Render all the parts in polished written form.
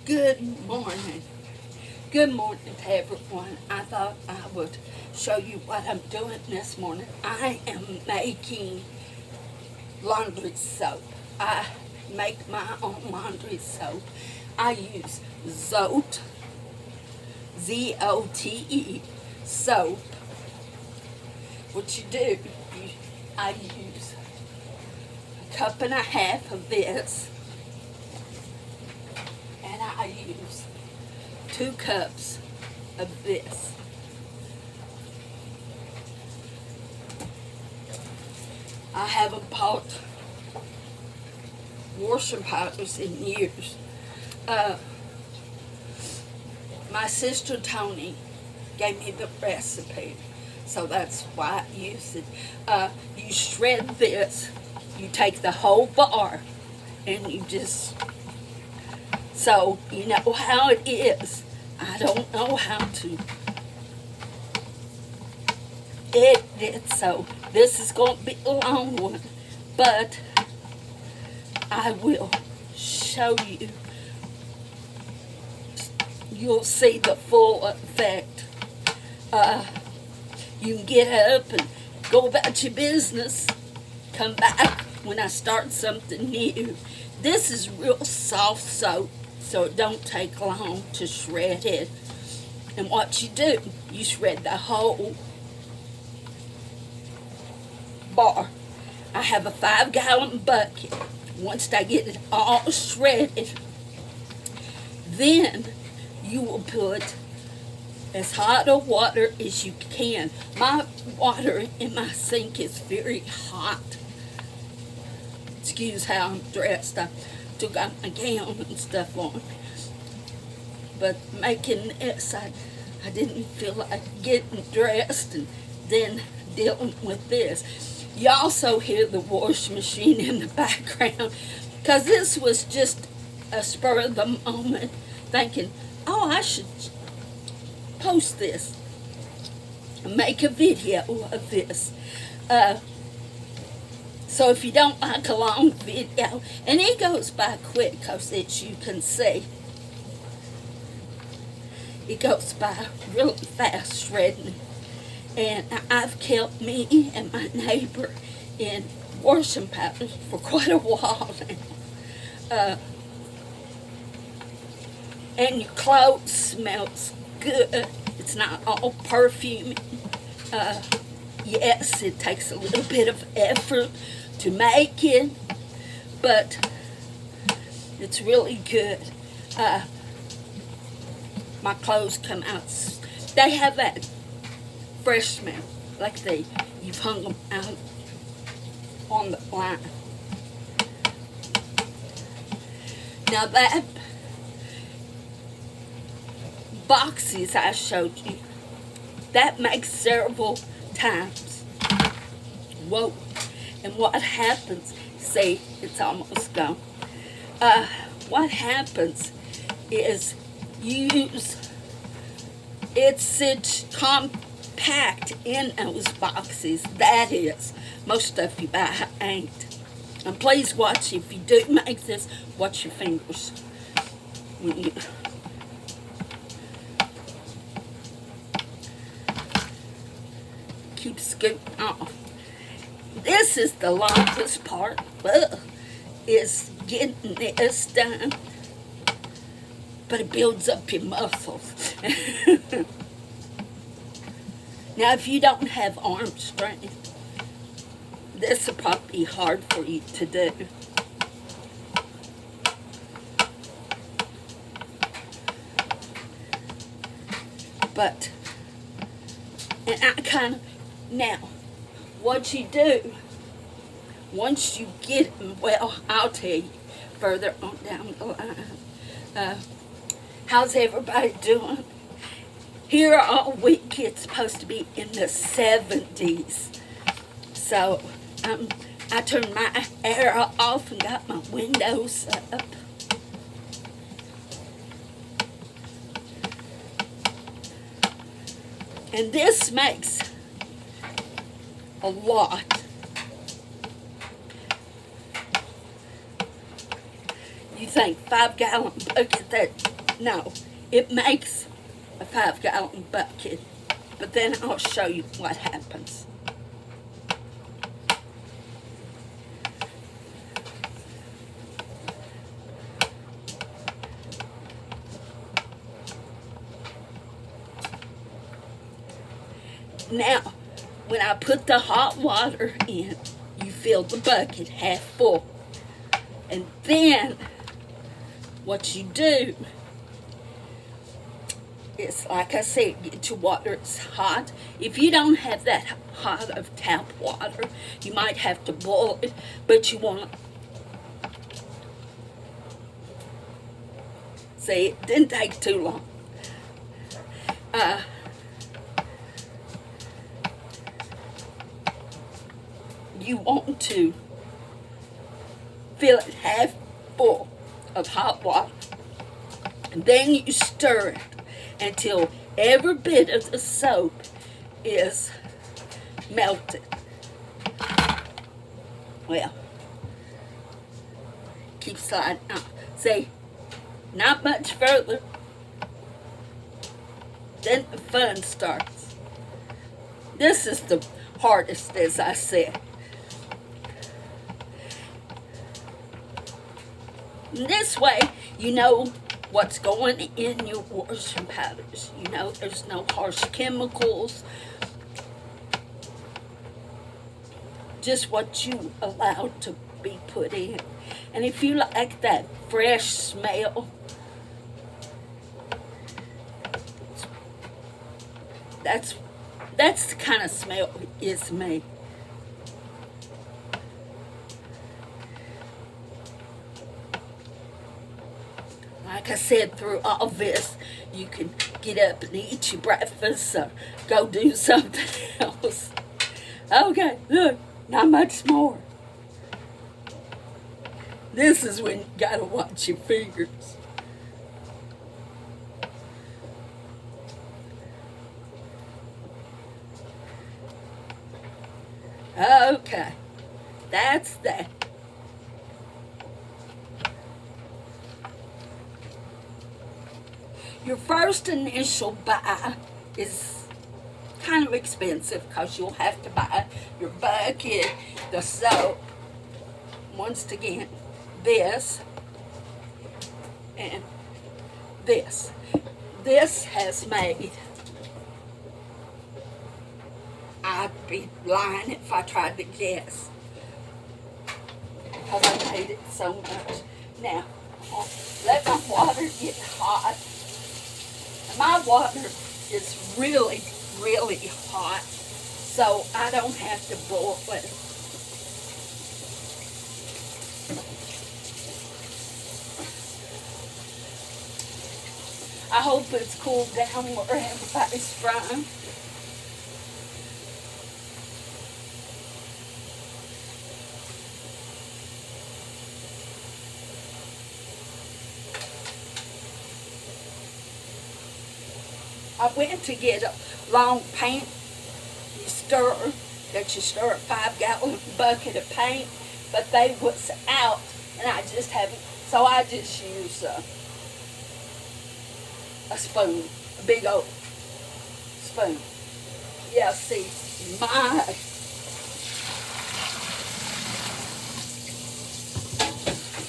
Good morning. Good morning to everyone. I thought I would show you what I'm doing this morning. I am making laundry soap. I make my own laundry soap. I use Zote, Zote soap. What you do, I use a cup and a half of this, and I use 2 cups of this. I haven't bought washing powders in years. My sister Tony gave me the recipe, so that's why I use it. You shred this, you take the whole bar, and you just, so you know how it is. I don't know how to edit it, so this is going to be a long one, but I will show you. You'll see the full effect. You can get up and go about your business. Come back when I start something new. This is real soft soap, so it don't take long to shred it. And what you do, you shred the whole bar. I have a 5-gallon bucket. Once I get it all shredded, then you will put as hot of water as you can. My water in my sink is very hot. Excuse how I'm dressed. I took out my gown and stuff on. But making this, I didn't feel like getting dressed and then dealing with this. You also hear the washing machine in the background, because this was just a spur of the moment thinking, oh, I should post this, make a video of this. So if you don't like a long video, and it goes by quick, because as you can see, it goes by really fast shredding. And I've kept me and my neighbor in washing powders for quite a while now. And your clothes smells good. It's not all perfume. Yes, it takes a little bit of effort to make it, but it's really good. My clothes come out. They have that fresh smell, like you've hung them out on the line. Now that boxes I showed you, that makes several times. Whoa. And what happens, see, it's almost gone. What happens is it's compact in those boxes. That is, most stuff you buy ain't. And please watch, if you do make this, watch your fingers when you keep scooting off. This is the longest part, is getting this done, but it builds up your muscles. Now, if you don't have arm strength, this will probably be hard for you to do. But, and I kind of, now, what you do, once you get them, well, I'll tell you further on down the line. How's everybody doing? Here all week, it's supposed to be in the 70s. So, I turned my air off and got my windows up. And this makes a lot. You think 5-gallon bucket, that No, it makes a 5-gallon bucket, but then I'll show you what happens. Now, when I put the hot water in, you fill the bucket half full. And then, what you do is, like I said, get your water it's hot. If you don't have that hot of tap water, you might have to boil it, but you want to. See, it didn't take too long. You want to fill it half full of hot water. And then you stir it until every bit of the soap is melted. Well, keep sliding out. See, not much further. Then the fun starts. This is the hardest, as I said. And this way, you know what's going in your washing powders. You know there's no harsh chemicals. Just what you allowed to be put in. And if you like that fresh smell, that's the kind of smell it's made. Like I said, through all this, you can get up and eat your breakfast or go do something else. Okay, look, not much more. This is when you gotta watch your fingers. Okay, that's that. Your first initial buy is kind of expensive because you'll have to buy your bucket, the soap, once again, this, and this. This has made, I'd be lying if I tried to guess, because I made it so much. Now, I'll let my water get hot. My water is really, really hot, so I don't have to boil it. I hope it's cooled down where everybody's from. I went to get a long paint you stir a 5-gallon bucket of paint, but they was out, and I just haven't, so I just use a spoon, a big old spoon. Yeah, see,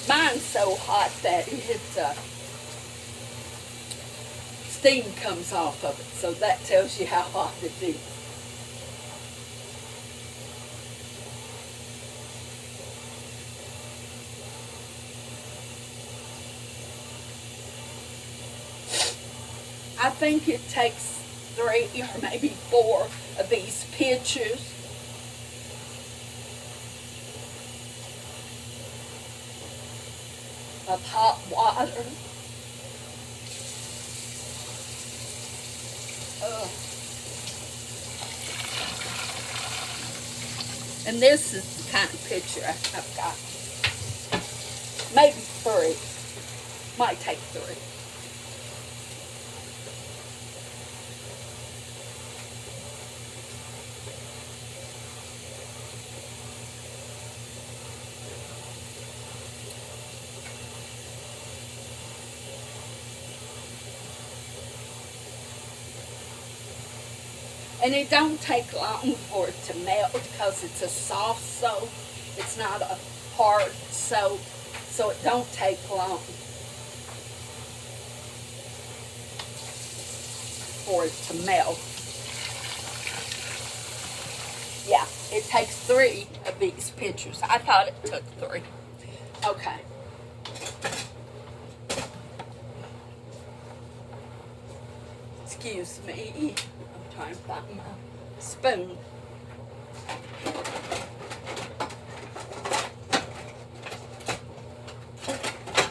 mine's so hot that steam comes off of it, so that tells you how hot it is. I think it takes 3 or maybe 4 of these pitchers. Of hot water. And this is the kind of pitcher I've got. Maybe 3. Might take 3. And it don't take long for it to melt because it's a soft soap. It's not a hard soap, so it don't take long for it to melt. Yeah, it takes 3 of these pictures. I thought it took 3. Okay. Excuse me. I'm trying to find my spoon.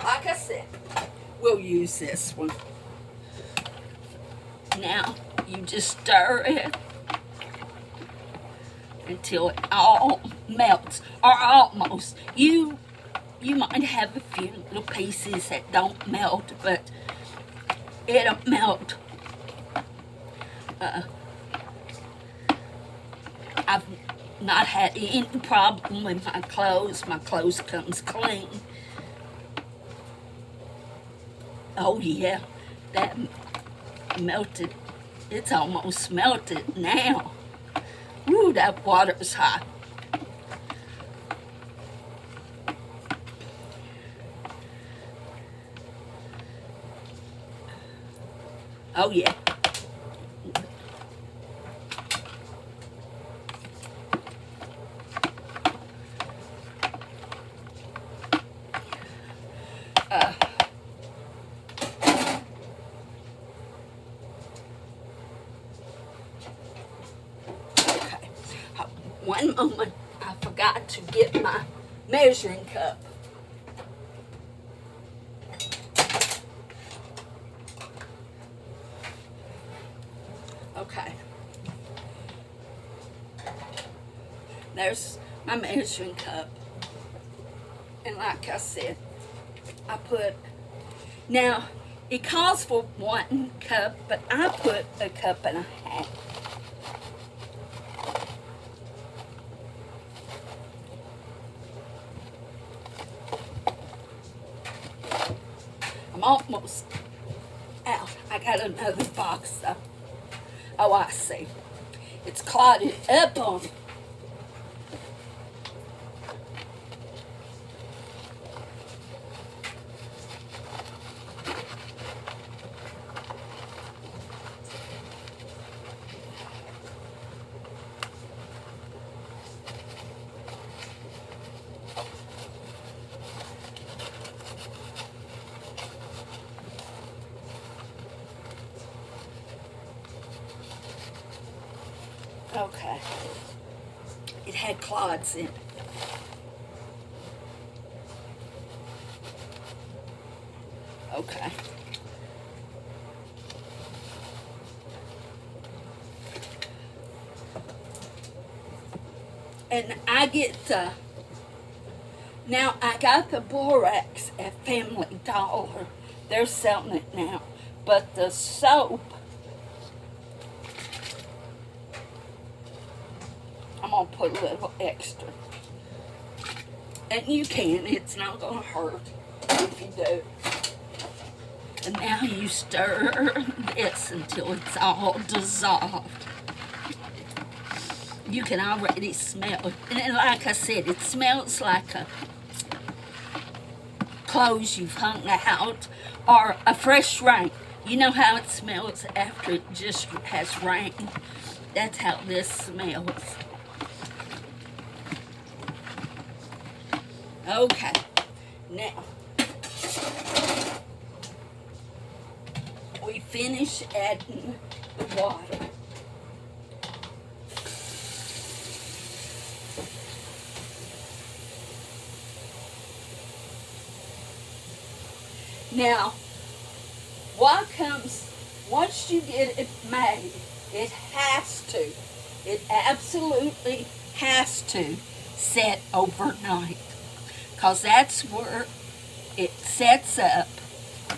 Like I said, we'll use this one. Now, you just stir it until it all melts, or almost. You might have a few little pieces that don't melt, but it'll melt. I've not had any problem with my clothes. My clothes comes clean. Oh yeah, that melted. It's almost melted now. Woo, that water's hot. Oh yeah. Okay. One moment, I forgot to get my measuring cup. Okay. There's my measuring cup. And like I said, I put, now it calls for 1 cup, but I put 1.5 cups. I'm almost out. I got another box though. Oh, I see. It's clotted up on it. Okay. It had clods in it. Okay. And I get now I got the borax at Family Dollar. They're selling it now. But the soap, I'm going to put a little extra. And you can, it's not going to hurt if you do. And now you stir this until it's all dissolved. You can already smell it. And like I said, it smells like clothes you've hung out or a fresh rain. You know how it smells after it just has rain? That's how this smells. Okay, now we finish adding the water. Now, what comes, once you get it made, it absolutely has to set overnight. Because that's where it sets up,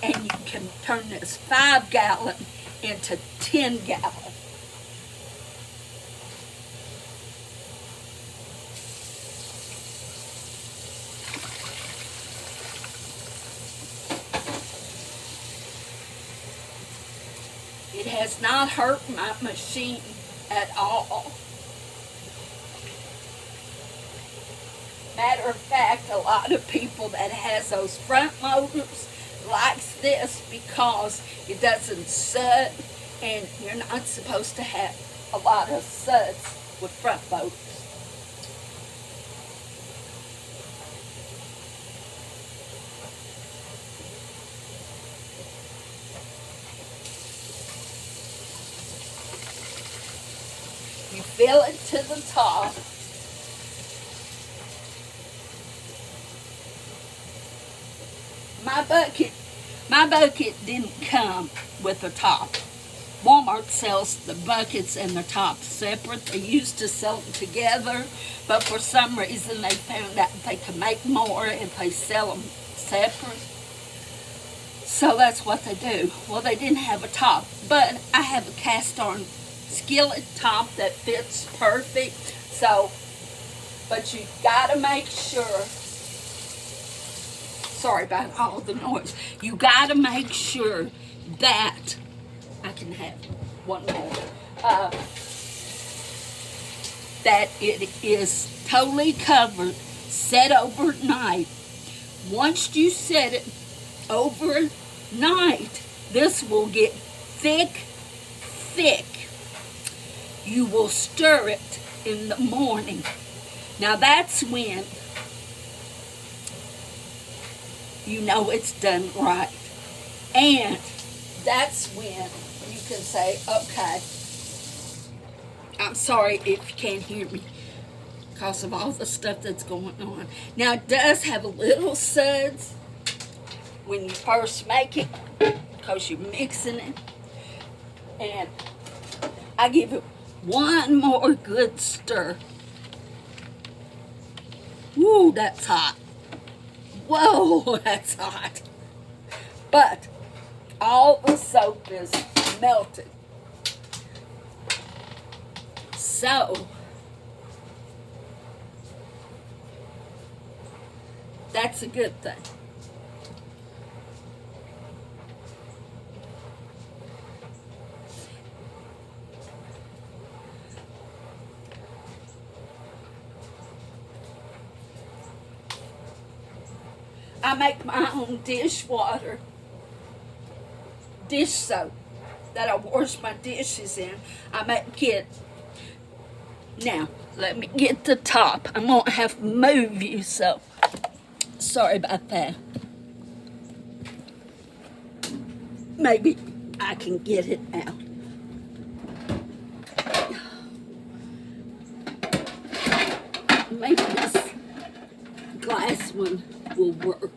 and you can turn this 5-gallon into 10-gallon. It has not hurt my machine at all. Matter of fact, a lot of people that has those front loaders likes this because it doesn't sud, and you're not supposed to have a lot of suds with front loaders. You fill it to the top. My bucket didn't come with a top. Walmart sells the buckets and the top separate. They used to sell them together, but for some reason they found out they could make more if they sell them separate. So that's what they do. Well, they didn't have a top, but I have a cast iron skillet top that fits perfect. So, but you gotta make sure, sorry about all the noise, you gotta make sure that, I can have one more, that it is totally covered, set overnight. Once you set it overnight, this will get thick. You will stir it in the morning. Now that's when you know it's done right. And that's when you can say, okay, I'm sorry if you can't hear me because of all the stuff that's going on. Now it does have a little suds when you first make it because you're mixing it. And I give it one more good stir. Woo, that's hot. Whoa, that's hot. But all the soap is melted. So that's a good thing. I make my own dish soap that I wash my dishes in. I make it. Now, let me get the top. I'm going to have to move you, so sorry about that. Maybe I can get it out. Maybe this glass one will work.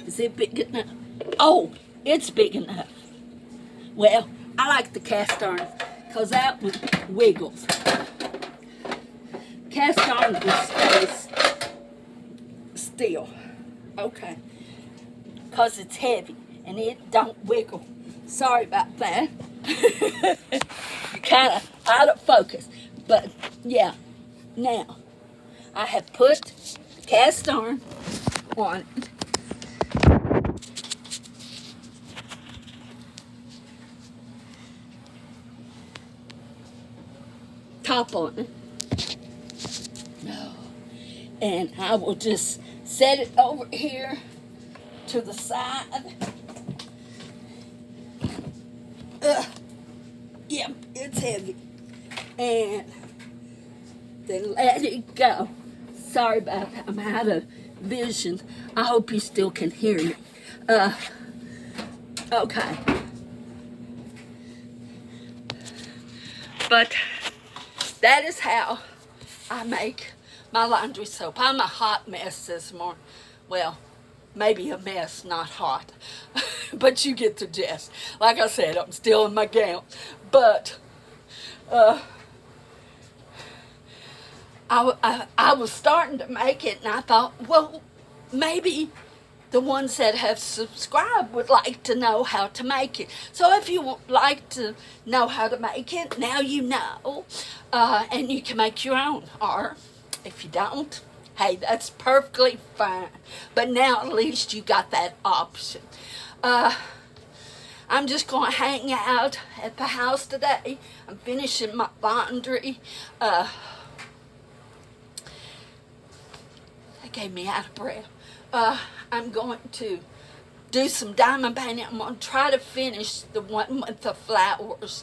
Is it big enough? Oh, it's big enough. Well, I like the cast iron because that one wiggles. Cast iron just stays still. Okay. Because it's heavy and it don't wiggle. Sorry about that. You're kind of out of focus. But yeah, now I have put cast iron on it. Top on it. No. And I will just set it over here to the side. Yep, it's heavy. And then let it go. Sorry about that. I'm out of vision. I hope you still can hear me. Okay. But that is how I make my laundry soap. I'm a hot mess this morning. Well, maybe a mess, not hot. But you get the gist. Like I said, I'm still in my gown. But I was starting to make it, and I thought, well, maybe the ones that have subscribed would like to know how to make it. So if you would like to know how to make it, now you know, and you can make your own. Or if you don't, hey, that's perfectly fine. But now at least you got that option. I'm just going to hang out at the house today. I'm finishing my laundry. They gave me out of breath. I'm going to do some diamond painting. I'm going to try to finish the one with the flowers.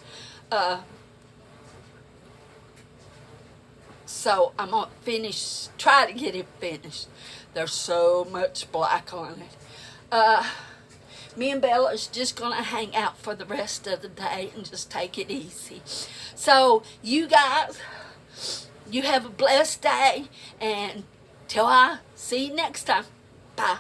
So I'm going to try to get it finished. There's so much black on it. Me and Bella's just going to hang out for the rest of the day and just take it easy. So you guys, you have a blessed day, and till I see you next time. Bye.